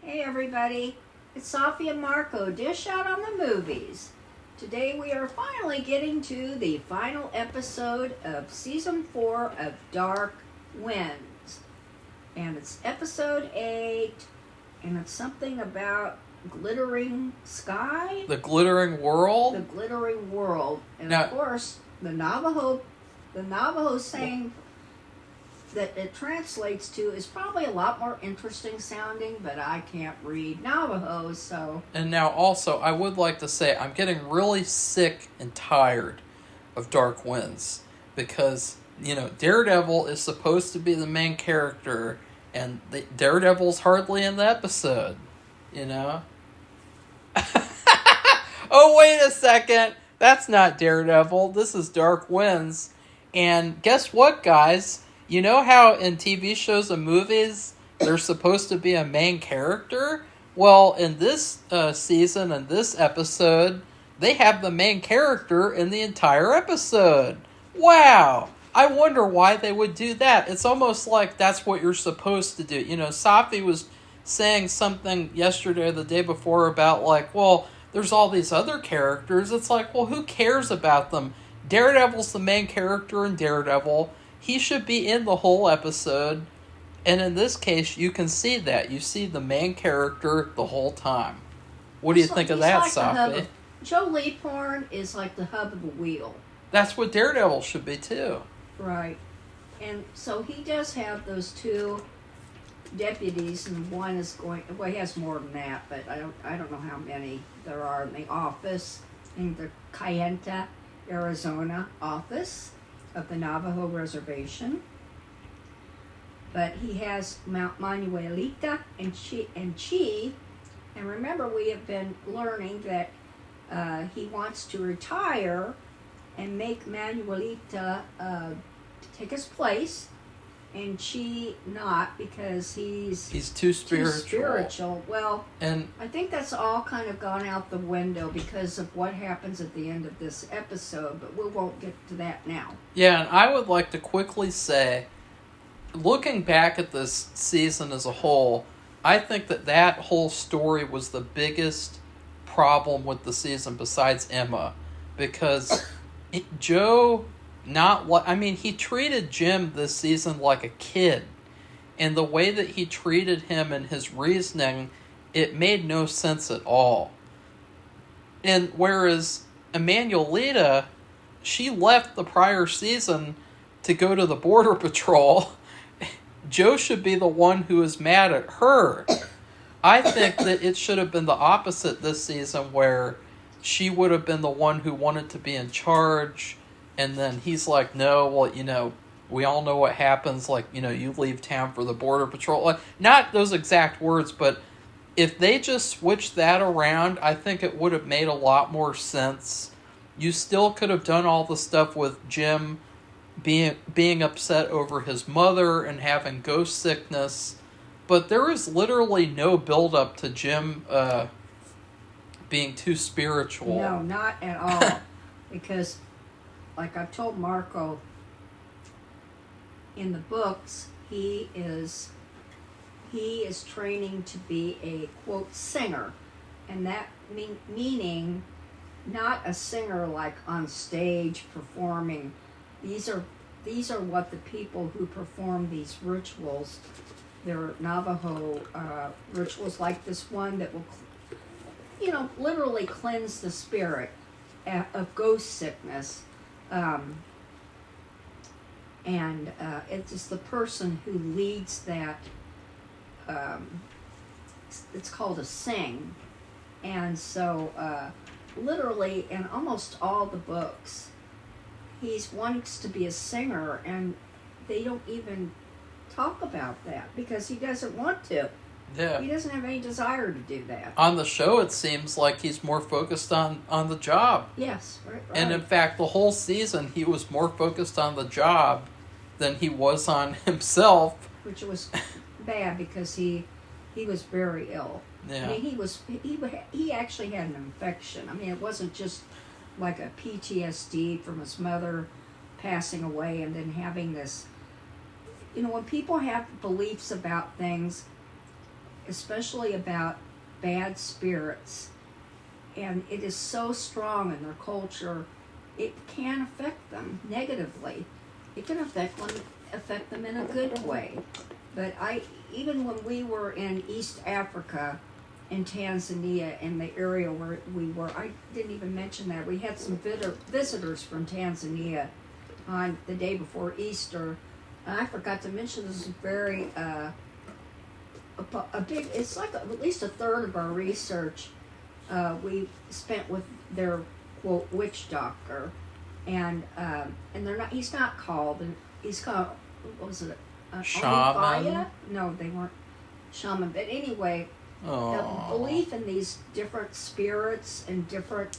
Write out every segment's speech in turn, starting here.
Hey everybody, it's Safi and Marco, Dish Out on the Movies. Today we are finally getting to the final episode of Season 4 of Dark Winds. And it's episode 8, and it's something about glittering sky? The glittering world? The glittering world. And now, of course, the Navajo saying that it translates to is probably a lot more interesting sounding, but I can't read Navajo, so... And now also, I would like to say I'm getting really sick and tired of Dark Winds because, Daredevil is supposed to be the main character, and Daredevil's hardly in the episode, Oh, wait a second! That's not Daredevil, this is Dark Winds. And guess what, guys? You know how in TV shows and movies there's supposed to be a main character? Well, in this season and this episode, they have the main character in the entire episode. Wow! I wonder why they would do that. It's almost like that's what you're supposed to do. Safi was saying something yesterday or the day before about there's all these other characters. It's like, well, who cares about them? Daredevil's the main character in Daredevil. He should be in the whole episode. And in this case, you can see that. You see the main character the whole time. What do you think of that, Safi? Joe Leaphorn is like the hub of the wheel. That's what Daredevil should be, too. Right. And so he does have those two deputies, and one is he has more than that, but I don't know how many there are in the office, in the Kayenta, Arizona office of the Navajo Reservation. But he has Mount Manuelita and Chi. And remember, we have been learning that he wants to retire and make Manuelita take his place, and Chi not, because he's too spiritual. Well, and I think that's all kind of gone out the window because of what happens at the end of this episode, but we won't get to that now. Yeah, and I would like to quickly say, looking back at this season as a whole, I think that whole story was the biggest problem with the season besides Emma, because Joe... he treated Jim this season like a kid. And the way that he treated him and his reasoning, it made no sense at all. And whereas Emanuelita, she left the prior season to go to the Border Patrol, Joe should be the one who is mad at her. I think that it should have been the opposite this season, where she would have been the one who wanted to be in charge. And then he's like, no, well, we all know what happens. You leave town for the Border Patrol. Not those exact words, but if they just switched that around, I think it would have made a lot more sense. You still could have done all the stuff with Jim being upset over his mother and having ghost sickness. But there is literally no build-up to Jim being too spiritual. No, not at all. Because... like I've told Marco, in the books, he is training to be a, quote, singer. And that meaning not a singer like on stage performing. These are what the people who perform these rituals, they're Navajo rituals like this one that will, literally cleanse the spirit of ghost sickness. It's the person who leads that, it's called a sing. And so, literally in almost all the books, he wants to be a singer, and they don't even talk about that because he doesn't want to. Yeah. He doesn't have any desire to do that. On the show, it seems like he's more focused on the job. Yes, right. And in fact, the whole season, he was more focused on the job than he was on himself. Which was bad because he was very ill. Yeah. I mean, he actually had an infection. I mean, it wasn't just like a PTSD from his mother passing away and then having this. When people have beliefs about things, especially about bad spirits, and it is so strong in their culture, it can affect them negatively. It can affect them in a good way. But even when we were in East Africa, in Tanzania, in the area where we were, I didn't even mention that we had some visitors from Tanzania on the day before Easter. I forgot to mention this is very a big. It's like at least a third of our research we spent with their quote witch doctor, and they're not. He's not called. And he's called. What was it? Shaman? No, they weren't shaman. But anyway, the belief in these different spirits and different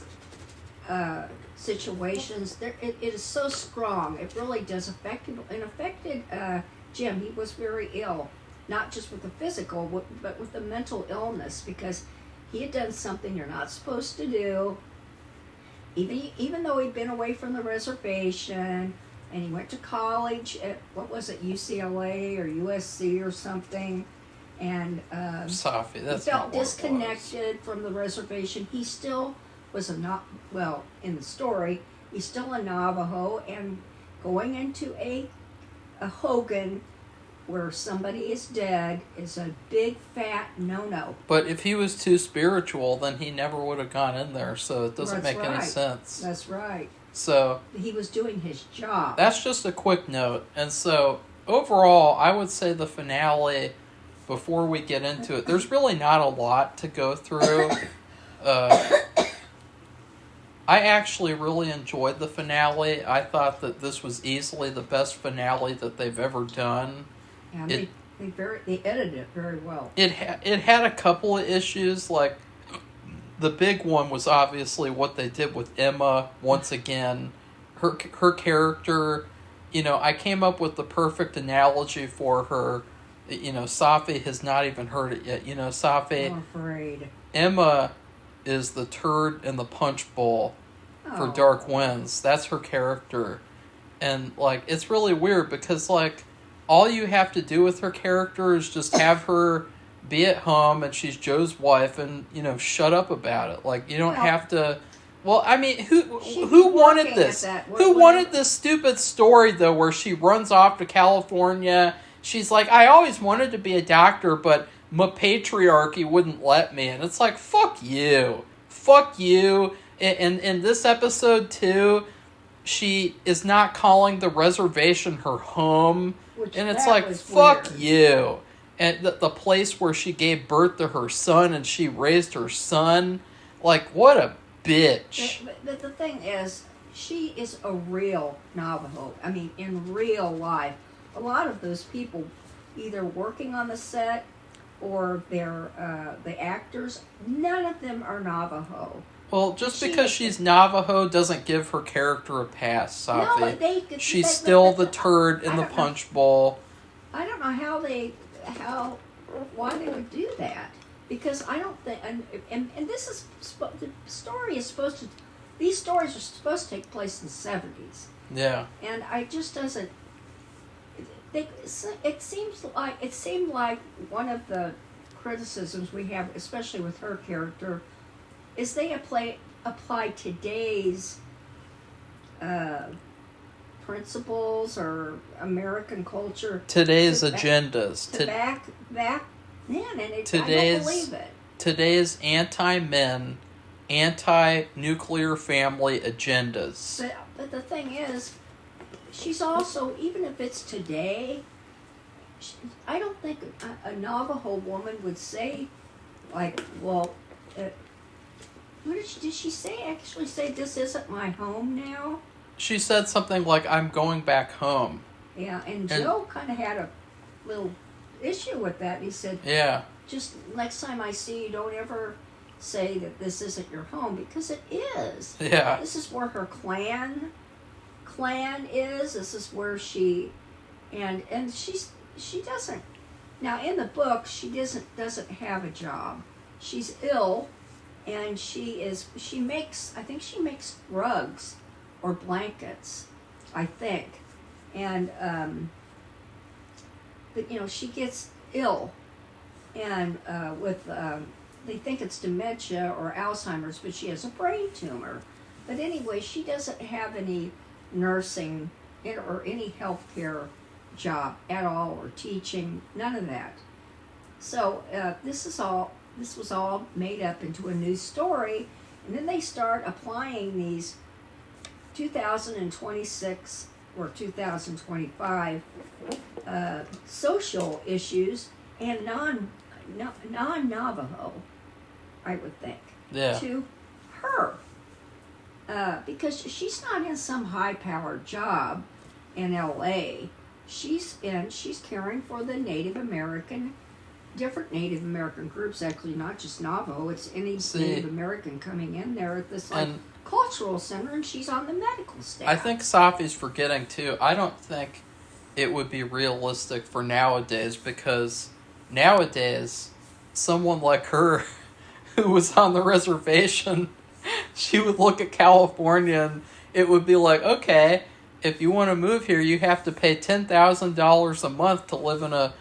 situations, it is so strong. It really does affect people. And affected Jim. He was very ill, not just with the physical, but with the mental illness, because he had done something you're not supposed to do. Even though he'd been away from the reservation, and he went to college at, what was it, UCLA or USC or something, and Safi, that's he felt not what disconnected from the reservation. He still was in the story, he's still a Navajo, and going into a Hogan where somebody is dead is a big fat no-no. But if he was too spiritual, then he never would have gone in there, so it doesn't make any sense. That's right. So he was doing his job. That's just a quick note. And so overall, I would say the finale, before we get into it, there's really not a lot to go through. I actually really enjoyed the finale. I thought that this was easily the best finale that they've ever done. And they edited it very well. It had a couple of issues, like the big one was obviously what they did with Emma. Once again, her character, I came up with the perfect analogy for her. Safi has not even heard it yet. Safi. I'm afraid. Emma is the turd in the punch bowl for Dark Winds. That's her character. And, it's really weird because, all you have to do with her character is just have her be at home and she's Joe's wife and, shut up about it. You don't have to... Well, I mean, who wanted this? Who wanted this stupid story, though, where she runs off to California? She's like, I always wanted to be a doctor, but my patriarchy wouldn't let me. And it's like, fuck you. Fuck you. And in this episode, too, she is not calling the reservation her home. And it's like, fuck you. And the place where she gave birth to her son and she raised her son. What a bitch. But the thing is, she is a real Navajo. I mean, in real life. A lot of those people either working on the set or they're the actors, none of them are Navajo. Well, just because she's Navajo doesn't give her character a pass, Safi. No, she's still the turd in the punch bowl. I don't know why they would do that. Because I don't think, and this is, the story is supposed to, these stories are supposed to take place in the 70s. Yeah. And I just doesn't, it seemed like one of the criticisms we have, especially with her character, is they apply today's principles or American culture. Today's agendas. Back then, and I don't believe it. Today's anti-men, anti-nuclear family agendas. But the thing is, she's also, even if it's today, I don't think a Navajo woman would say, what did she say? Actually say, this isn't my home now? She said something like, I'm going back home. Yeah, and Joe kind of had a little issue with that. He said, yeah, just next time I see you, don't ever say that this isn't your home, because it is. Yeah. This is where her clan is. This is where she, and she doesn't, now in the book, she doesn't have a job. She's ill, and she makes rugs or blankets, I think. And, but she gets ill and they think it's dementia or Alzheimer's, but she has a brain tumor. But anyway, she doesn't have any nursing or any healthcare job at all, or teaching, none of that. So this was all made up into a new story, and then they start applying these 2026 or 2025 social issues and non-Navajo, I would think, Yeah. to her. Because she's not in some high-powered job in LA. She's caring for the different Native American groups, actually, not just Navajo. It's any Native American coming in there at this cultural center, and she's on the medical staff. I think Safi's forgetting too. I don't think it would be realistic for nowadays, because nowadays someone like her who was on the reservation, she would look at California and it would be like, okay, if you want to move here, you have to pay $10,000 a month to live in a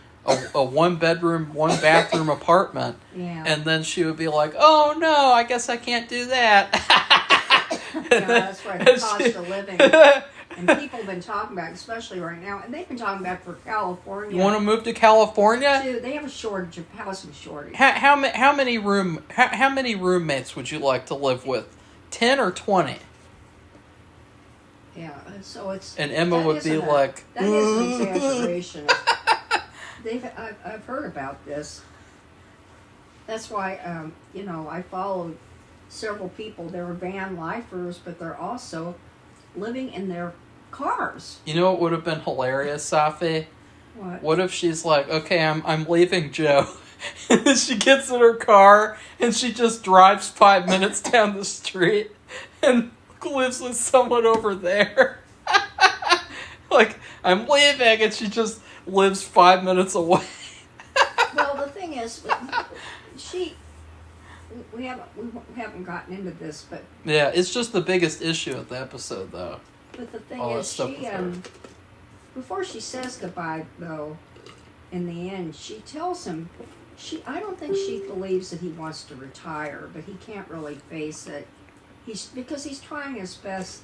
one bedroom, one bathroom apartment. Yeah. And then she would be like, oh no, I guess I can't do that. Yeah, that's right, the cost of living. And people have been talking about, especially right now, and they've been talking about for California. You want to move to California? Too. They have a shortage of housing shortage. How many roommates would you like to live with? 10 or 20? Yeah, so it's. And Emma would be like, that is an exaggeration. I've heard about this. That's why I followed several people. They were van lifers, but they're also living in their cars. You know what would have been hilarious, Safi? What? What if she's like, okay, I'm leaving Joe. And then she gets in her car and she just drives 5 minutes down the street and lives with someone over there. Like, I'm leaving, and she just lives 5 minutes away. Well, the thing is, we haven't gotten into this, but Yeah, it's just the biggest issue of the episode, though. but the thing All that is, stuff she with her. before she says goodbye, though, in the end, she tells him I don't think she believes that he wants to retire, but he can't really face it. Because he's trying his best.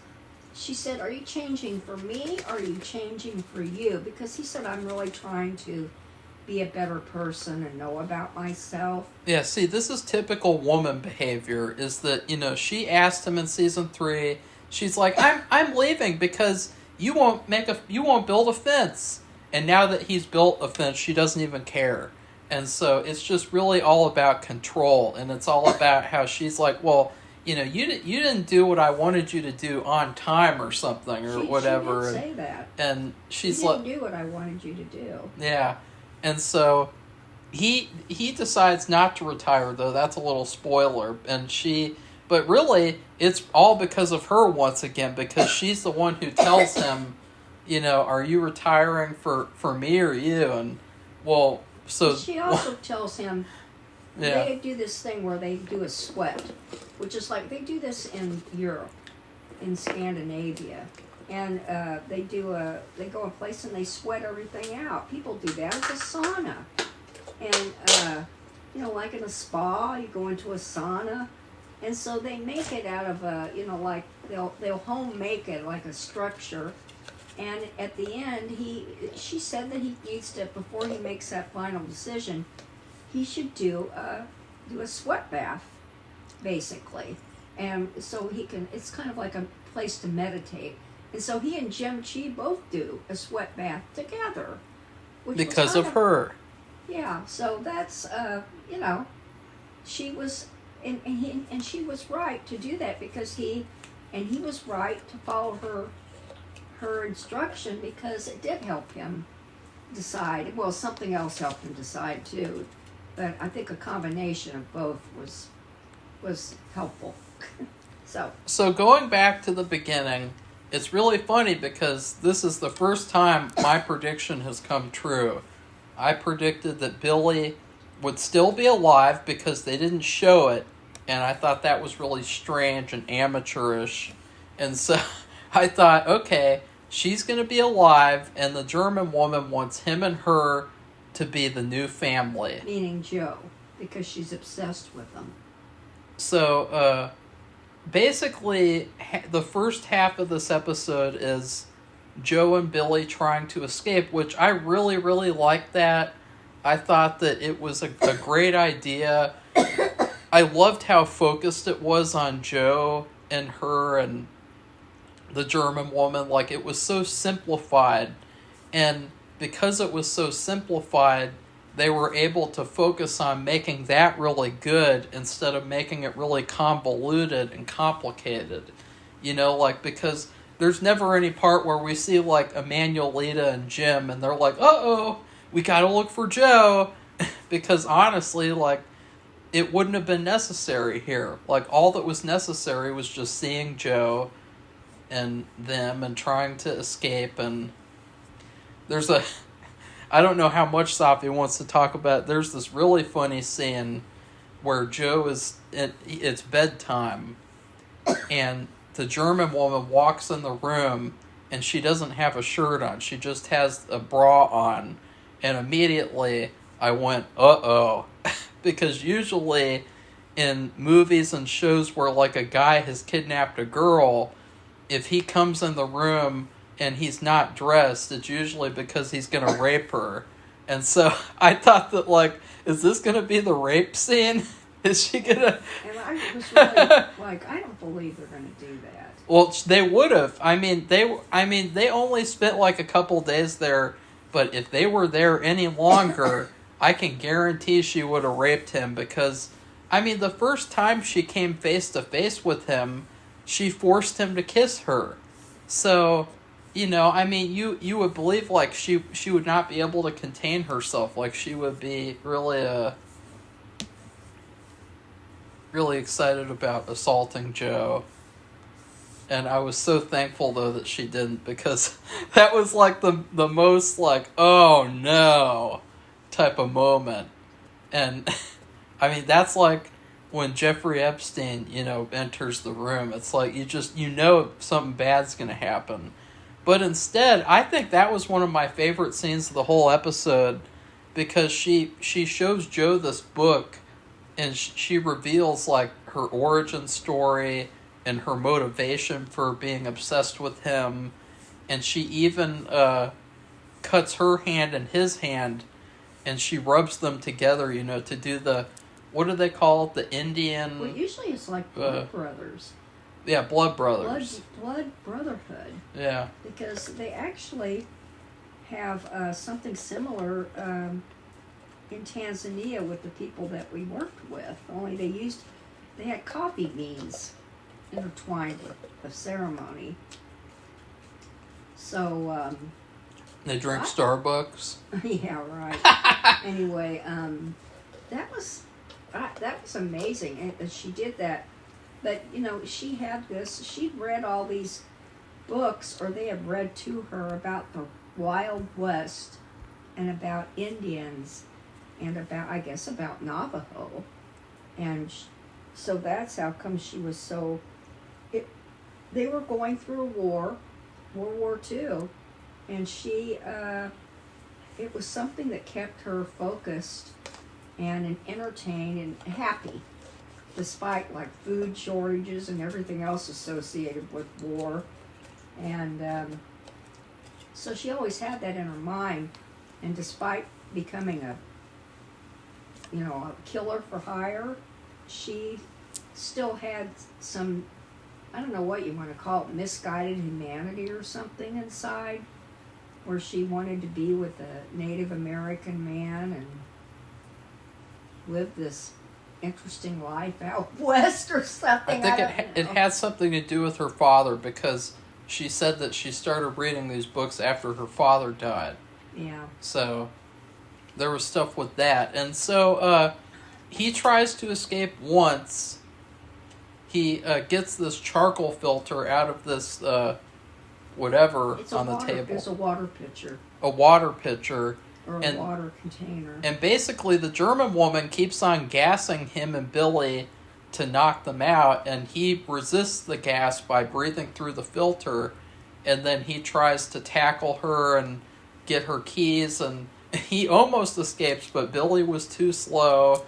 She said, "Are you changing for me, or are you changing for you?" Because he said, "I'm really trying to be a better person and know about myself." Yeah, see, this is typical woman behavior, is that, she asked him in season 3, she's like, I'm leaving because you won't build a fence. And now that he's built a fence, she doesn't even care. And so it's just really all about control, and it's all about how she's like, well, you didn't do what I wanted you to do on time or something or whatever. She did say that. And she's you like, didn't do what I wanted you to do. Yeah. And so he decides not to retire, though. That's a little spoiler. But really, it's all because of her once again, because she's the one who tells him, are you retiring for me or you? And, well, so... She also tells him, Yeah. they do this thing where they do a sweat, which is like, they do this in Europe, in Scandinavia. And they go a place and they sweat everything out. People do that. It's a sauna. And, like in a spa, you go into a sauna. And so they make it out of like they'll home make it like a structure. And at the end, she said that he needs to, before he makes that final decision, he should do a sweat bath, basically. And so it's kind of like a place to meditate. And so he and Jim Chi both do a sweat bath together. Because of her. Yeah, so that's, she was, and she was right to do that, because he was right to follow her instruction, because it did help him decide. Well, something else helped him decide too, but I think a combination of both was helpful. So going back to the beginning, it's really funny because this is the first time my prediction has come true. I predicted that Billy would still be alive because they didn't show it, and I thought that was really strange and amateurish. And so I thought, okay, she's going to be alive, and the German woman wants him and her to be the new family. Meaning Joe, because she's obsessed with him. So, basically, the first half of this episode is Joe and Billy trying to escape, which I really, really liked that. I thought that it was a great idea. I loved how focused it was on Joe and her and the German woman. Like, it was so simplified. And because it was so simplified, they were able to focus on making that really good instead of making it really convoluted and complicated. You know, like, because there's never any part where we see, like, Emanuelita and Jim, and they're like, uh-oh, we gotta look for Joe. Because honestly, like, it wouldn't have been necessary here. Like, all that was necessary was just seeing Joe and them and trying to escape. And there's I don't know how much Safi wants to talk about. There's this really funny scene where Joe it's bedtime, and the German woman walks in the room, and she doesn't have a shirt on. She just has a bra on. And immediately I went, uh-oh. Because usually in movies and shows where, like, a guy has kidnapped a girl, if he comes in the room and he's not dressed, it's usually because he's going to rape her. And so I thought that, like, is this going to be the rape scene? Is she going to... And I was really like, I don't believe they're going to do that. Well, they would have. I mean, they only spent, like, a couple days there, but if they were there any longer, I can guarantee she would have raped him, because, I mean, the first time she came face to face with him, she forced him to kiss her. So, you know, I mean, you would believe, like, she would not be able to contain herself. Like, she would be really excited about assaulting Joe. And I was so thankful, though, that she didn't, because that was, like, the most, like, oh, no, type of moment. And, I mean, that's like when Jeffrey Epstein, you know, enters the room. It's like, you know something bad's going to happen. But instead, I think that was one of my favorite scenes of the whole episode, because she shows Joe this book, and she reveals, like, her origin story and her motivation for being obsessed with him. And she even cuts her hand and his hand, and she rubs them together, you know, to do the, what do they call it? The Indian... Well, usually it's like blood brothers. Yeah, blood brothers. Blood brotherhood. Yeah. Because they actually have something similar in Tanzania with the people that we worked with. Only they had coffee beans intertwined with the ceremony. So, they drink Starbucks. Yeah, right. Anyway, that was amazing, and she did that. But, you know, she'd read all these books, or they had read to her about the Wild West and about Indians and about Navajo. And so that's how come she was so... They were going through a war, World War II, and she, it was something that kept her focused and entertained and happy, despite, like, food shortages and everything else associated with war. And so she always had that in her mind, and despite becoming a killer for hire, she still had some, I don't know what you want to call it, misguided humanity or something inside, where she wanted to be with a Native American man and live this interesting life out west or something. I think it had something to do with her father, because she said that she started reading these books after her father died. Yeah. So there was stuff with that. And so he tries to escape once. He gets this charcoal filter out of this whatever on the table. It's a water pitcher. A water pitcher. Or a water container. And basically the German woman keeps on gassing him and Billy to knock them out, and he resists the gas by breathing through the filter, and then he tries to tackle her and get her keys, and he almost escapes, but Billy was too slow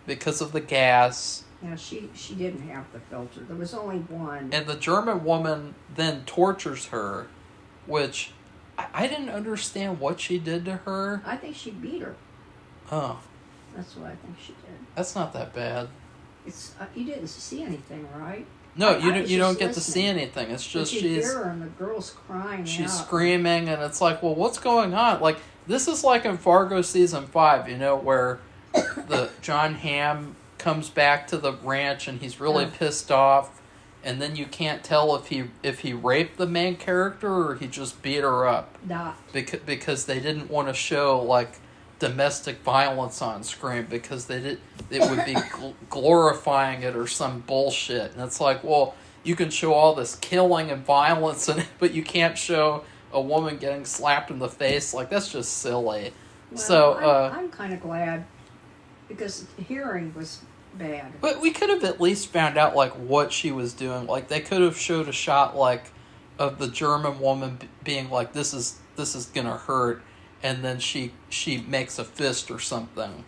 because of the gas. Yeah, she didn't have the filter. There was only one. And the German woman then tortures her, which I didn't understand what she did to her. I think she beat her. Oh. That's what I think she did. That's not that bad. It's you didn't see anything, right? No, I you don't get listening. to see anything. It's just but you hear her and the girl's crying she's out. screaming, and it's like, well, what's going on? Like, this is like in Fargo season 5, where the John Hamm comes back to the ranch and he's really pissed off, and then you can't tell if he raped the main character or he just beat her up. Not. Because they didn't want to show like domestic violence on screen because it would be glorifying it or some bullshit. And it's like, well, you can show all this killing and violence in it, but you can't show a woman getting slapped in the face. Like, that's just silly. Well, So I'm kind of glad because the hearing was bad. But we could have at least found out like what she was doing. Like, they could have showed a shot like of the German woman being like, this is gonna hurt, and then she makes a fist or something,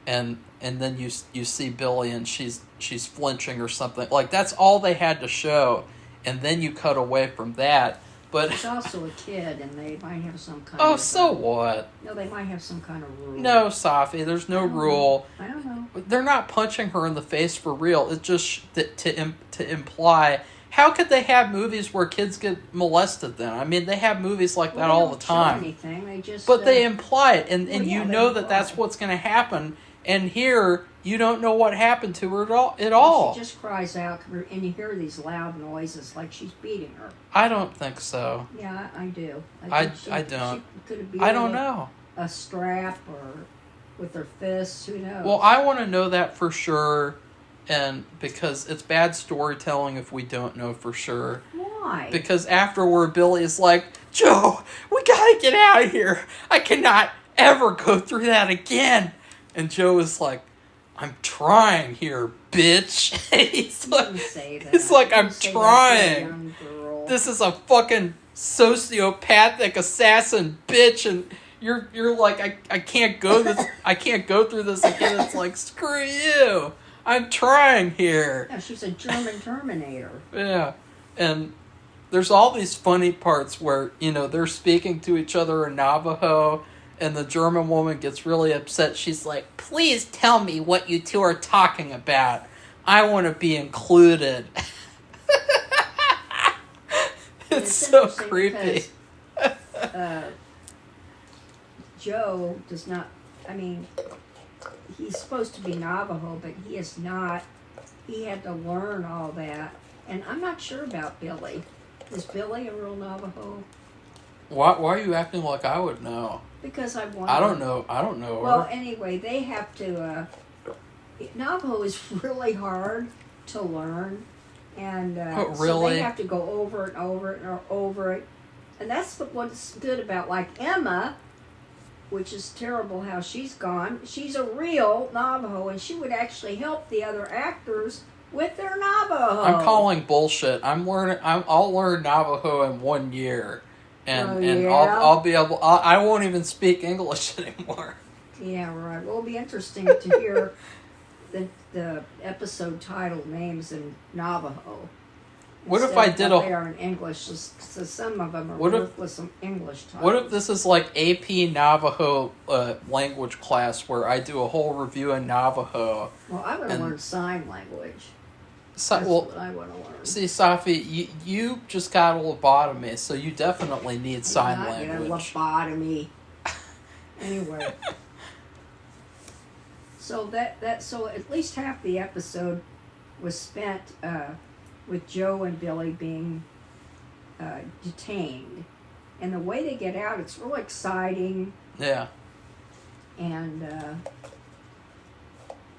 and then you see Billy and she's flinching or something. Like, that's all they had to show, and then you cut away from that. But she's also a kid, and they might have some kind oh, of... so what? No, they might have some kind of rule. No, Safi, there's no rule. I don't know. They're not punching her in the face for real. It's just to imply... How could they have movies where kids get molested then? I mean, they have movies like that all the time. Show anything. They just, but they imply it, and yeah, you know that that's what's going to happen. And here, you don't know what happened to her at all. She just cries out, and you hear these loud noises like she's beating her. I don't think so. Yeah, I do. I think don't. She could have beat I don't her know. a strap or with her fists. Who knows? Well, I want to know that for sure, and because it's bad storytelling if we don't know for sure. Why? Because afterward, Billy is like, Joe, we gotta get out of here. I cannot ever go through that again. And Joe is like, I'm trying here, bitch. He's like, say that. It's like, I'm say trying. This is a fucking sociopathic assassin bitch, and you're like, I can't go this. I can't go through this again. It's like, screw you. I'm trying here. Yeah, she's a German Terminator. Yeah, and there's all these funny parts where they're speaking to each other in Navajo. And the German woman gets really upset. She's like, please tell me what you two are talking about. I want to be included. It's so creepy. Because, Joe does not... I mean, he's supposed to be Navajo, but he is not. He had to learn all that. And I'm not sure about Billy. Is Billy a real Navajo? Why are you acting like I would know? Because I want. I don't know her. Well, anyway, they have to. Navajo is really hard to learn, and really? so they have to go over and over and over it. And that's what's good about like Emma, which is terrible how she's gone. She's a real Navajo, and she would actually help the other actors with their Navajo. I'm calling bullshit. I'll learn Navajo in 1 year. And yeah? I'll be able. I won't even speak English anymore. Yeah, right. Well, it'll be interesting to hear the episode title names in Navajo. What if I did they are in English? So some of them are worthless English titles. What if this is like AP Navajo language class where I do a whole review in Navajo? Well, I want to learn sign language. That's what I want to learn. See, Safi, you just got a lobotomy, so you definitely need sign language. Get a lobotomy. Anyway, so so at least half the episode was spent with Joe and Billy being detained, and the way they get out, it's real exciting. Yeah. And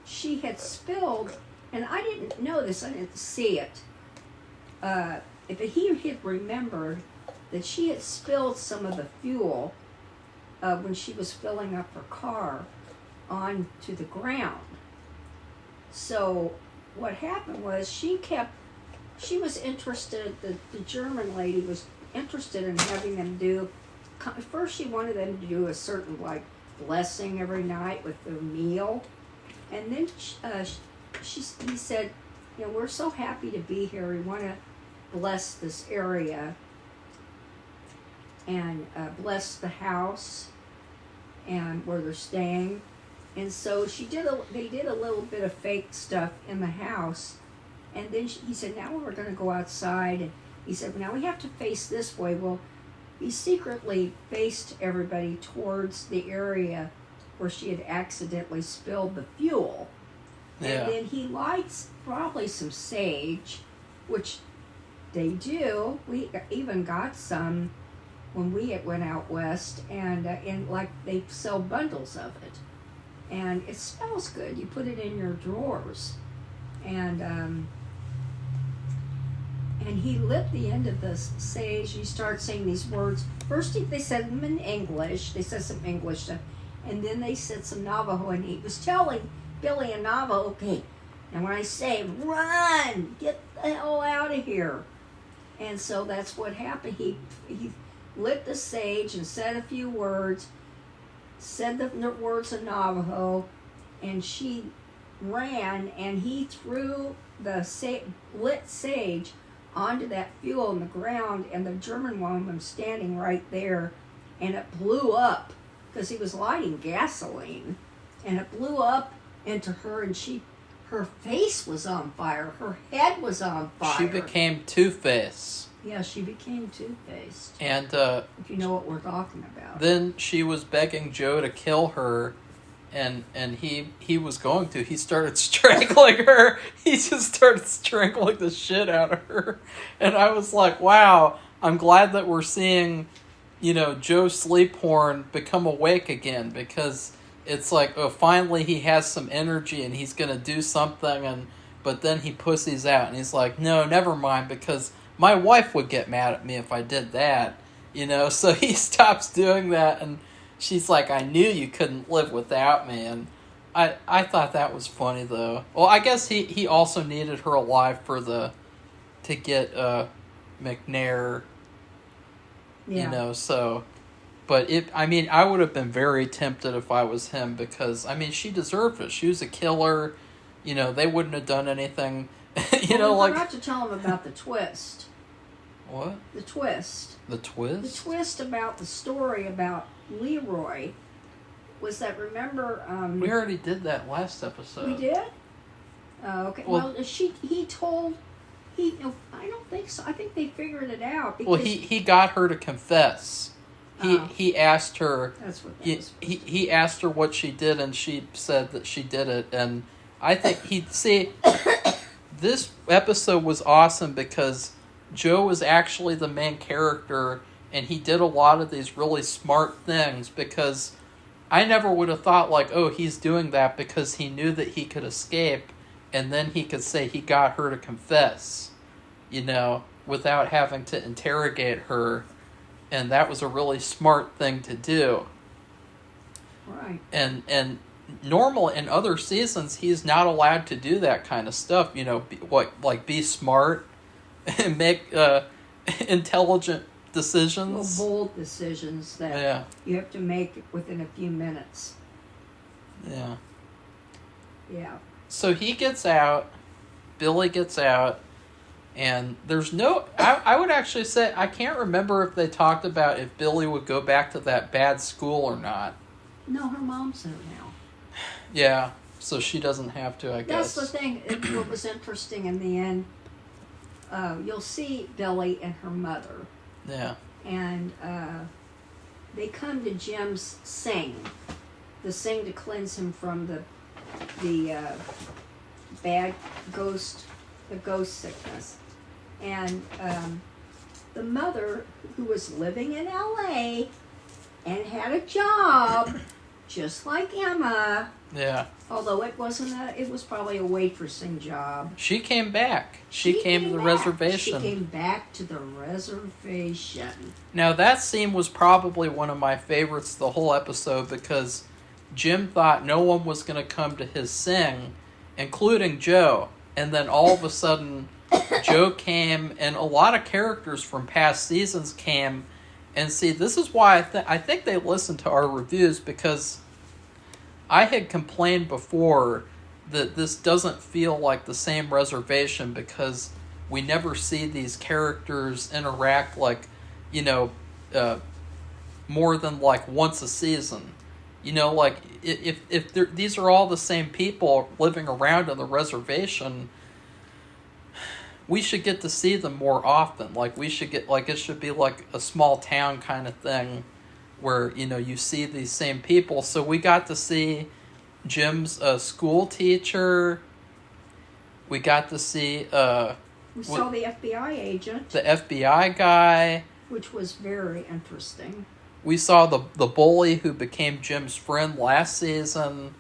she had spilled. And I didn't know this, I didn't see it. If he had remembered that she had spilled some of the fuel when she was filling up her car onto the ground. So what happened was she was interested, the German lady was interested in having them do, first she wanted them to do a certain like blessing every night with their meal. And then he said, we're so happy to be here. We want to bless this area and bless the house and where they're staying. And so they did a little bit of fake stuff in the house. And then he said, now we're going to go outside. And he said, now we have to face this way. Well, he secretly faced everybody towards the area where she had accidentally spilled the fuel. Yeah. And then he lights probably some sage, which they do. We even got some when we went out west, and like they sell bundles of it. And it smells good. You put it in your drawers. And he lit the end of the sage. He started saying these words. First they said them in English. They said some English stuff. And then they said some Navajo. And he was telling Billy in Navajo, okay, and when I say run, get the hell out of here. And so that's what happened. He lit the sage and said a few words, said the words of Navajo, and she ran, and he threw the lit sage onto that fuel in the ground, and the German woman was standing right there, and it blew up because he was lighting gasoline, and it blew up into her, and her face was on fire, her head was on fire. She became Two-Face. Yeah, she became Two-Faced. And if you know what we're talking about. Then she was begging Joe to kill her, and he was going to. He started strangling her. He just started strangling the shit out of her. And I was like, wow, I'm glad that we're seeing, Joe Sleephorn become awake again, because it's like, oh, finally he has some energy and he's going to do something, but then he pussies out and he's like, no, never mind, because my wife would get mad at me if I did that, so he stops doing that, and she's like, I knew you couldn't live without me, and I thought that was funny, though. Well, I guess he also needed her alive to get McNair, so... But I would have been very tempted if I was him, because, she deserved it. She was a killer. They wouldn't have done anything. We forgot to tell him about the twist. What? The twist. The twist? The twist about the story about Leroy was that, remember... we already did that last episode. We did? Oh, okay. Well, he told... I don't think so. I think they figured it out. Because he got her to confess. He asked her. That's what that was. He asked her what she did, and she said that she did it. And I think this episode was awesome because Joe was actually the main character, and he did a lot of these really smart things, because I never would have thought, like, oh, he's doing that because he knew that he could escape, and then he could say he got her to confess, without having to interrogate her. And that was a really smart thing to do. Right. And normal in other seasons, he's not allowed to do that kind of stuff. Be smart and make intelligent decisions. Well, bold decisions that you have to make within a few minutes. Yeah. Yeah. So he gets out. Billy gets out. And there's no... I would actually say... I can't remember if they talked about if Billy would go back to that bad school or not. No, her mom's there now. Yeah, so she doesn't have to, I guess. That's the thing. What was interesting in the end, you'll see Billy and her mother. Yeah. And they come to Jim's sing. The sing to cleanse him from the bad ghost... the ghost sickness. And the mother, who was living in LA and had a job just like Emma. Yeah. Although it was probably a waitressing job. She came back. She came to the reservation. She came back to the reservation. Now that scene was probably one of my favorites the whole episode, because Jim thought no one was going to come to his sing, including Joe. And then all of a sudden, Joe came, and a lot of characters from past seasons came. And see, this is why I think they listened to our reviews, because I had complained before that this doesn't feel like the same reservation because we never see these characters interact like, you know, more than like once a season. You know, like if these are all the same people living around on the reservation, we should get to see them more often. Like we should get like it should be like a small town kind of thing where, you know, you see these same people. So we got to see Jim's school teacher. We got to see we saw the FBI agent, the FBI guy, which was very interesting. We saw the bully who became Jim's friend last season,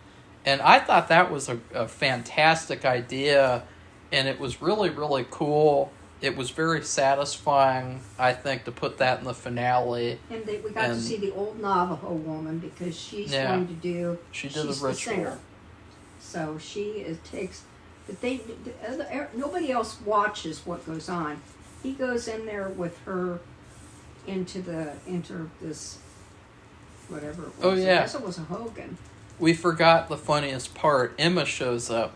and I thought that was a fantastic idea, and it was really, really cool. It was very satisfying, I think, to put that in the finale. And we got to see the old Navajo woman because she's going to do. She did she's the ritual. The singer. So but nobody else watches what goes on. He goes in there with her into this whatever it was. Oh yeah. I guess it was a Hogan. We forgot the funniest part. Emma shows up,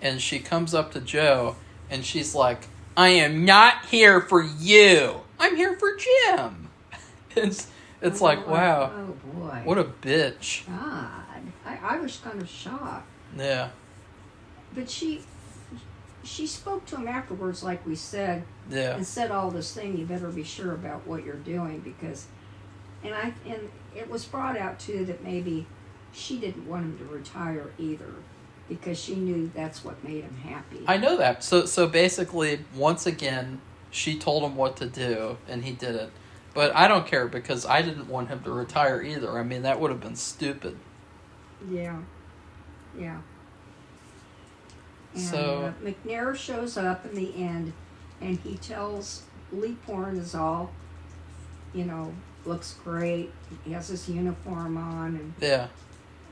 and she comes up to Joe, and she's like, "I am not here for you. I'm here for Jim." It's like, wow. Oh boy. What a bitch. God. I was kind of shocked. Yeah. But she spoke to him afterwards, like we said, and said all this thing. You better be sure about what you're doing because, and it was brought out too that maybe she didn't want him to retire either because she knew that's what made him happy. I know that. So basically, once again, she told him what to do, and he did it. But I don't care because I didn't want him to retire either. I mean, that would have been stupid. Yeah. Yeah. And so McNair shows up in the end, and he tells Lee Porn is all, you know, looks great. He has his uniform on,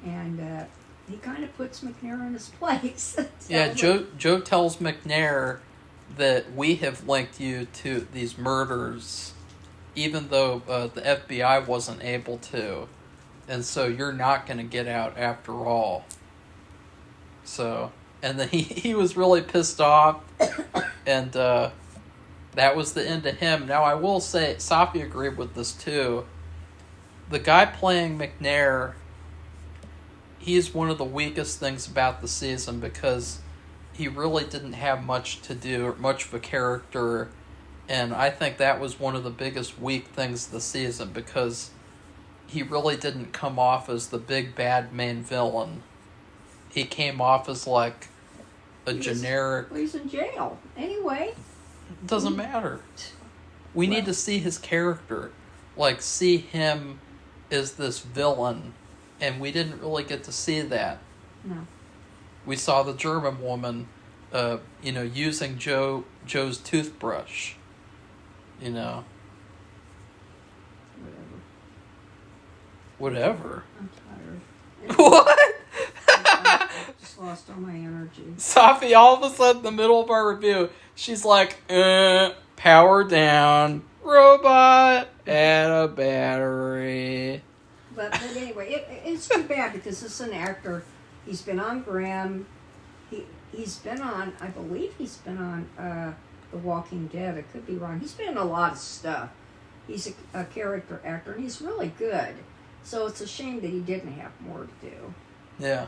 and he kind of puts McNair in his place. Joe tells McNair that we have linked you to these murders, even though the FBI wasn't able to, and so you're not going to get out after all. So. And then he was really pissed off, and that was the end of him. Now, I will say, Safi agreed with this too. The guy playing McNair, he's one of the weakest things about the season because he really didn't have much to do, or much of a character, and I think that was one of the biggest weak things of the season because he really didn't come off as the big bad main villain. He came off as like generic. Well, he's in jail anyway. It doesn't matter. We need to see his character, like see him as this villain, and we didn't really get to see that. No. We saw the German woman, using Joe's toothbrush. You know. Whatever. I'm tired. What? Just lost all my energy. Safi, all of a sudden, in the middle of our review, she's like, power down, robot, add a battery. But anyway, it's too bad because this is an actor. He's been on Graham. He's been on, I believe he's been on The Walking Dead. I could be wrong. He's been in a lot of stuff. He's a character actor, and he's really good. So it's a shame that he didn't have more to do. Yeah.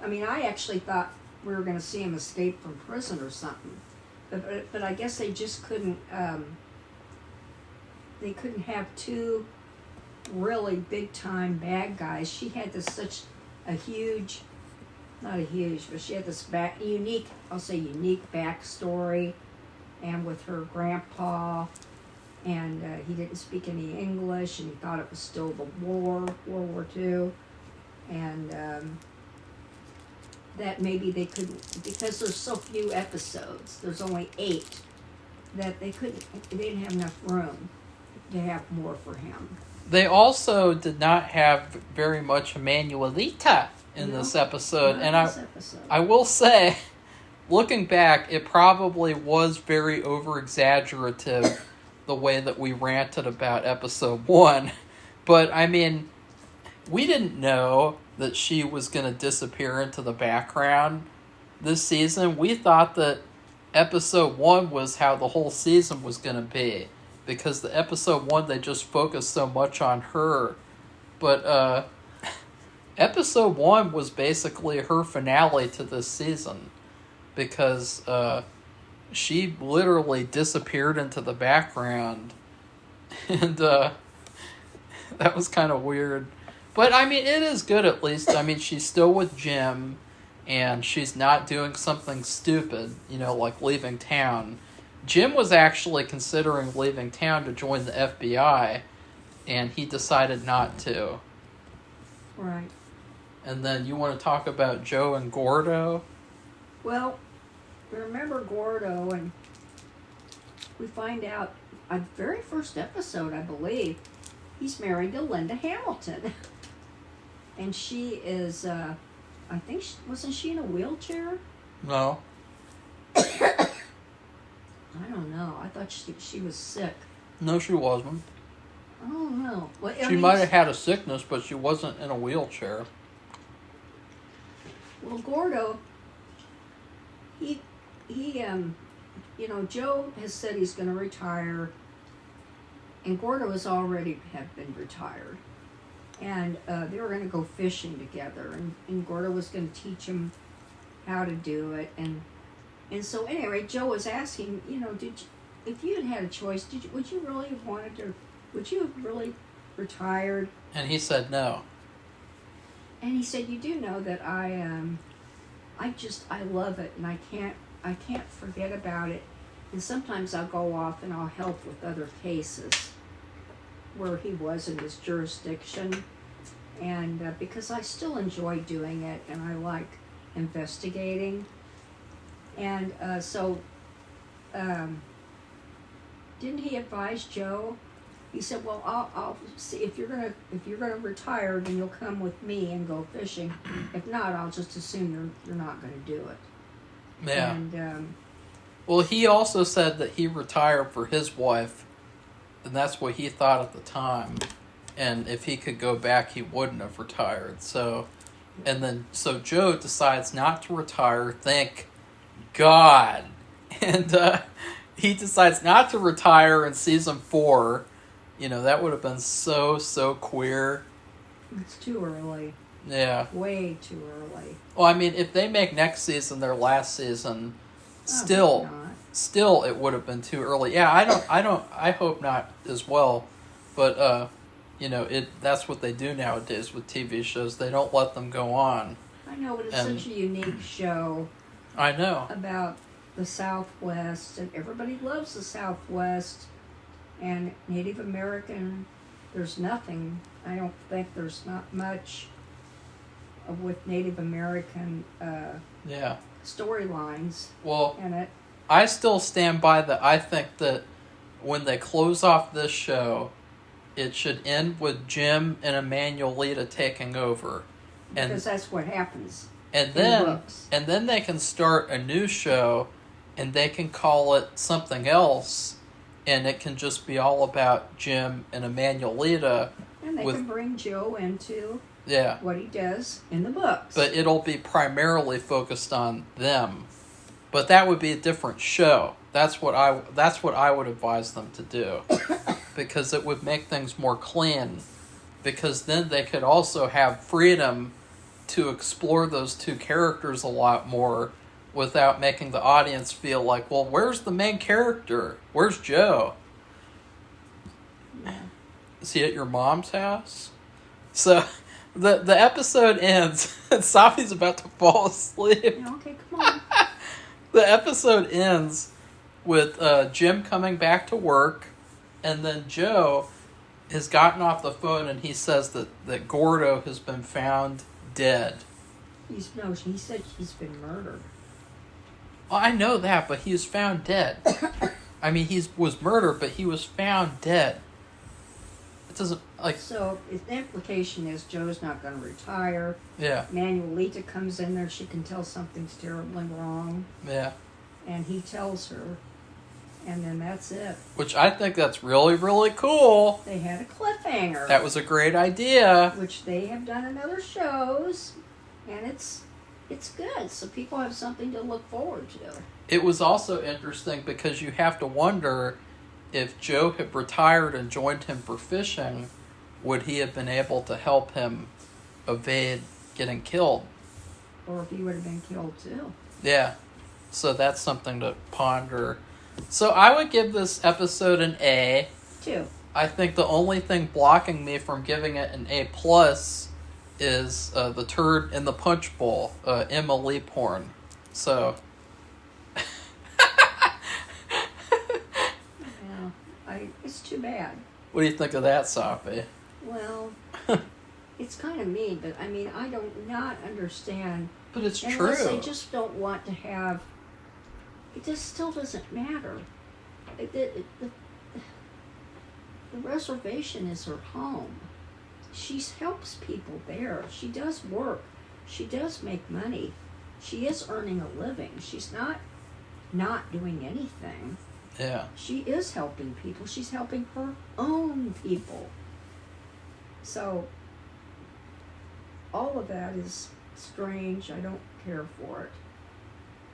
I mean, I actually thought we were going to see him escape from prison or something. But I guess they just couldn't, they couldn't have two really big-time bad guys. She had such a huge, not a huge, but she had this unique backstory, and with her grandpa, and he didn't speak any English, and he thought it was still the World War II, and that maybe they couldn't, because there's so few episodes, there's only 8, that they didn't have enough room to have more for him. They also did not have very much Emanuelita in this episode, and I will say, looking back, it probably was very over-exaggerative the way that we ranted about episode 1, but I mean, we didn't know that she was going to disappear into the background this season. We thought that episode 1 was how the whole season was going to be, because the episode 1 they just focused so much on her. But episode 1 was basically her finale to this season, because she literally disappeared into the background, and that was kind of weird. But I mean, it is good at least. I mean, she's still with Jim, and she's not doing something stupid, like leaving town. Jim was actually considering leaving town to join the FBI, and he decided not to. Right. And then you want to talk about Joe and Gordo? Well, remember Gordo, and we find out on the very first episode, I believe, he's married to Linda Hamilton. And she is, I think, wasn't she in a wheelchair? No. I don't know. I thought she was sick. No, she wasn't. I don't know. Well, She might have had a sickness, but she wasn't in a wheelchair. Well, Gordo, he, Joe has said he's going to retire, and Gordo has already have been retired. And they were going to go fishing together, and Gordo was going to teach him how to do it. And so anyway, Joe was asking, if you had a choice, would you really have wanted to, would you have really retired? And he said no. And he said, you do know that I love it, and I can't forget about it. And sometimes I'll go off and I'll help with other cases where he was in his jurisdiction, and because I still enjoy doing it, and I like investigating. And so didn't he advise Joe? He said, well, I'll see if you're gonna retire, then you'll come with me and go fishing. If not, I'll just assume you're not gonna do it. Yeah. And well, he also said that he retired for his wife, and that's what he thought at the time. And if he could go back, he wouldn't have retired. So Joe decides not to retire. Thank God. And he decides not to retire in season 4. That would have been so queer. it's too early. Yeah. Way too early. Well, I mean, if they make next season their last season, still it would have been too early. Yeah, I hope not as well. But that's what they do nowadays with TV shows. They don't let them go on. I know, but it's such a unique show. I know. About the Southwest, and everybody loves the Southwest. And Native American, there's nothing. I don't think there's not much with Native American storylines in it. I still stand by that. I think that when they close off this show, it should end with Jim and Emanuelita taking over. Because that's what happens. And then they can start a new show, and they can call it something else, and it can just be all about Jim and Emanuelita. And they can bring Joe into Yeah. what he does in the books. But it'll be primarily focused on them. But that would be a different show. That's what I would advise them to do. Because it would make things more clean. Because then they could also have freedom to explore those two characters a lot more without making the audience feel like, well, where's the main character? Where's Joe? Yeah. Is he at your mom's house? So the episode ends and Safi's about to fall asleep. Yeah, okay, come on. The episode ends with Jim coming back to work, and then Joe has gotten off the phone and he says that Gordo has been found dead. He said he's been murdered. Well, I know that, but he was found dead. I mean, he was murdered, but he was found dead. It doesn't, like... So, the implication is Joe's not going to retire. Yeah. Manuelita comes in there. She can tell something's terribly wrong. Yeah. And he tells her. And then that's it. Which I think that's really, really cool. They had a cliffhanger. That was a great idea. Which they have done in other shows. And it's good. So people have something to look forward to. It was also interesting because you have to wonder if Joe had retired and joined him for fishing, would he have been able to help him evade getting killed? Or if he would have been killed too. Yeah. So that's something to ponder. So I would give this episode an A. 2. I think the only thing blocking me from giving it an A plus is the turd in the punch bowl, Emma Leaphorn. So. Yeah, it's too bad. What do you think of that, Safi? Well, it's kind of mean, but I mean, I don't not understand. But it's unless true. they just don't want to have. It just still doesn't matter. The reservation is her home. She helps people there. She does work. She does make money. She is earning a living. She's not doing anything. Yeah. She is helping people. She's helping her own people. So all of that is strange. I don't care for it.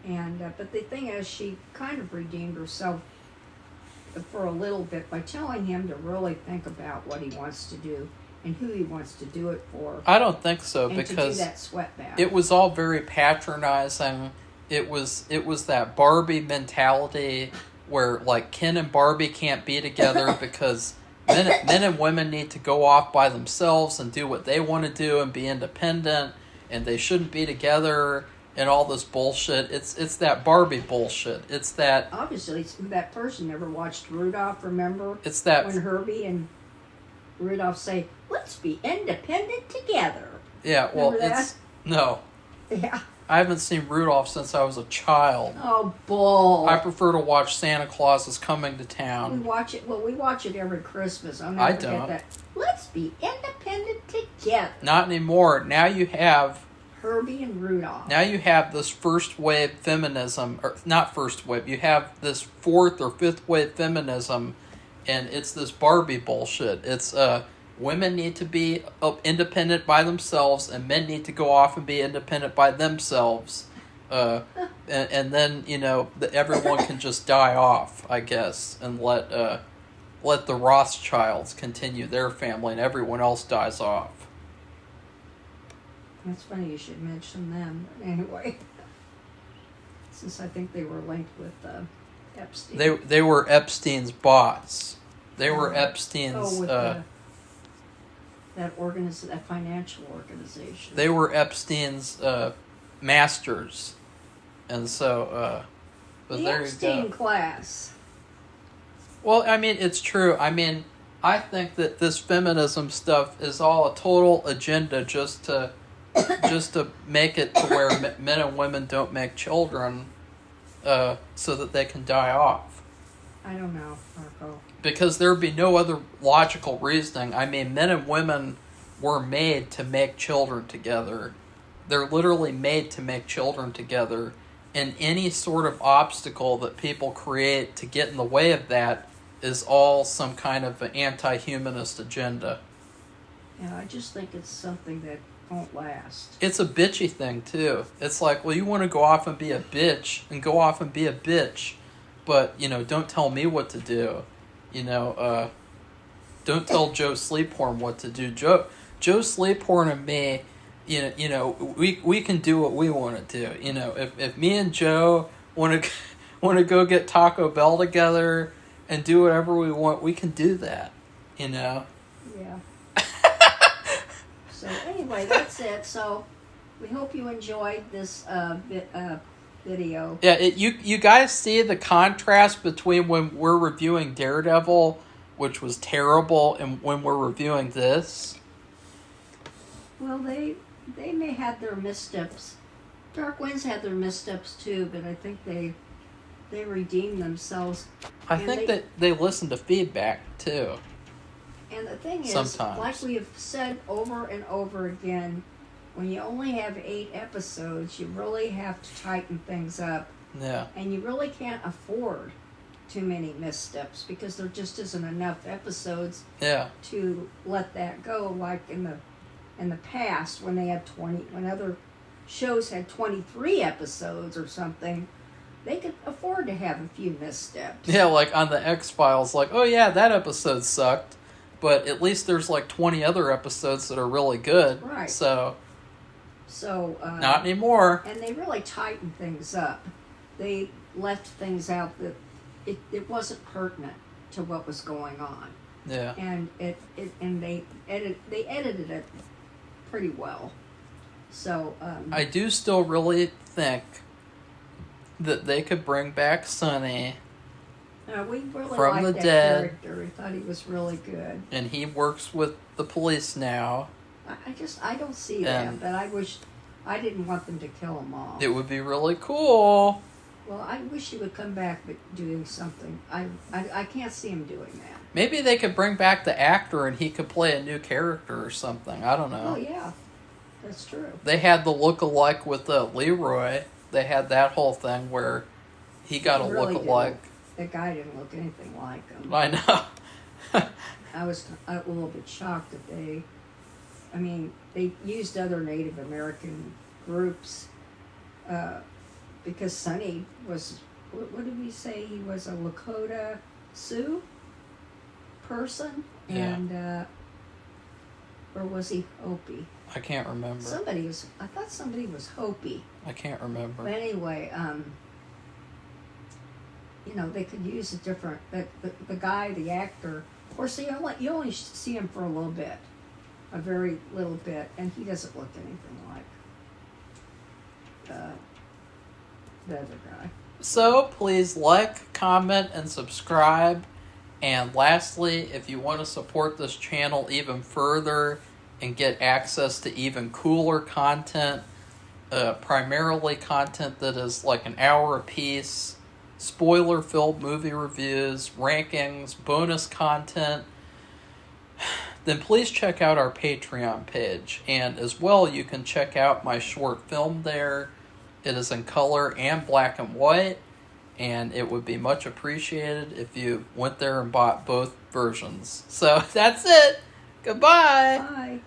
And but the thing is, she kind of redeemed herself for a little bit by telling him to really think about what he wants to do and who he wants to do it for. I don't think so, and because to do that sweat bath. it was all very patronizing. It was that Barbie mentality where like Ken and Barbie can't be together because men and women need to go off by themselves and do what they want to do and be independent, and they shouldn't be together. And all this bullshit. It's that Barbie bullshit. It's that... Obviously, that person never watched Rudolph, remember? It's that... When Herbie and Rudolph say, let's be independent together. Yeah, well, remember it's... No. Yeah. I haven't seen Rudolph since I was a child. Oh, bull. I prefer to watch Santa Claus is Coming to We Town. watch it. Well, we watch it every Christmas. I'll never forget don't. that. Let's be independent together. Not anymore. Now you have... Herbie and Rudolph. Now you have this first wave feminism, or not first wave, you have this fourth or fifth wave feminism, and it's this Barbie bullshit. It's women need to be independent by themselves, and men need to go off and be independent by themselves. And then, you know, everyone can just die off, I guess, and let the Rothschilds continue their family, and everyone else dies off. That's funny you should mention them. But anyway, since I think they were linked with Epstein. They were Epstein's bots. They were Epstein's... with that financial organization. They were Epstein's masters. And so... but the there Epstein you go. class. Well, I mean, it's true. I mean, I think that this feminism stuff is all a total agenda just to make it to where men and women don't make children so that they can die off. I don't know, Marco. Because there would be no other logical reasoning. I mean, men and women were made to make children together. They're literally made to make children together. And any sort of obstacle that people create to get in the way of that is all some kind of an anti-humanist agenda. Yeah, I just think it's something that won't last. It's a bitchy thing, too. It's like, well, you want to go off and be a bitch, and go off and be a bitch, but, you know, don't tell me what to do. You know, don't tell Joe Sleephorn what to do. Joe Sleephorn and me, you know, we can do what we want to do. You know, if me and Joe want to go get Taco Bell together and do whatever we want, we can do that. You know. Yeah. So anyway, that's it. So we hope you enjoyed this video. Yeah, you guys see the contrast between when we're reviewing Daredevil, which was terrible, and when we're reviewing this? Well, they may have their missteps. Dark Winds had their missteps too, but I think they redeemed themselves. I think that they listen to feedback too. And the thing is, sometimes, like we have said over and over again, when you only have 8 episodes, you really have to tighten things up. Yeah. And you really can't afford too many missteps because there just isn't enough episodes Yeah. to let that go. Like in the past, when they had when other shows had 23 episodes or something, they could afford to have a few missteps. Yeah, like on the X-Files, like, oh yeah, that episode sucked, but at least there's like 20 other episodes that are really good. Right. So not anymore. And they really tightened things up. They left things out that it wasn't pertinent to what was going on. Yeah. And they edited it pretty well. So I do still really think that they could bring back Sonny. We really From liked the that dead. character. We thought he was really good. And he works with the police now. I don't see that, but I didn't want them to kill him off. It would be really cool. Well, I wish he would come back but doing something. I can't see him doing that. Maybe they could bring back the actor and he could play a new character or something. I don't know. Oh, yeah. That's true. They had the look-alike with Leroy. They had that whole thing where he got a Really look-alike. That guy didn't look anything like him. I know. I was a little bit shocked that they used other Native American groups because Sonny was, what did we say? He was a Lakota Sioux person? Yeah. And, or was he Hopi? I can't remember. I thought somebody was Hopi. I can't remember. But anyway, they could use a different, the guy, the actor, of course, you only see him for a little bit, a very little bit, and he doesn't look anything like the other guy. So, please like, comment, and subscribe. And lastly, if you want to support this channel even further and get access to even cooler content, primarily content that is like an hour a piece, spoiler-filled movie reviews, rankings, bonus content, then please check out our Patreon page. And as well, you can check out my short film there. It is in color and black and white, and it would be much appreciated if you went there and bought both versions. So that's it. Goodbye. Bye.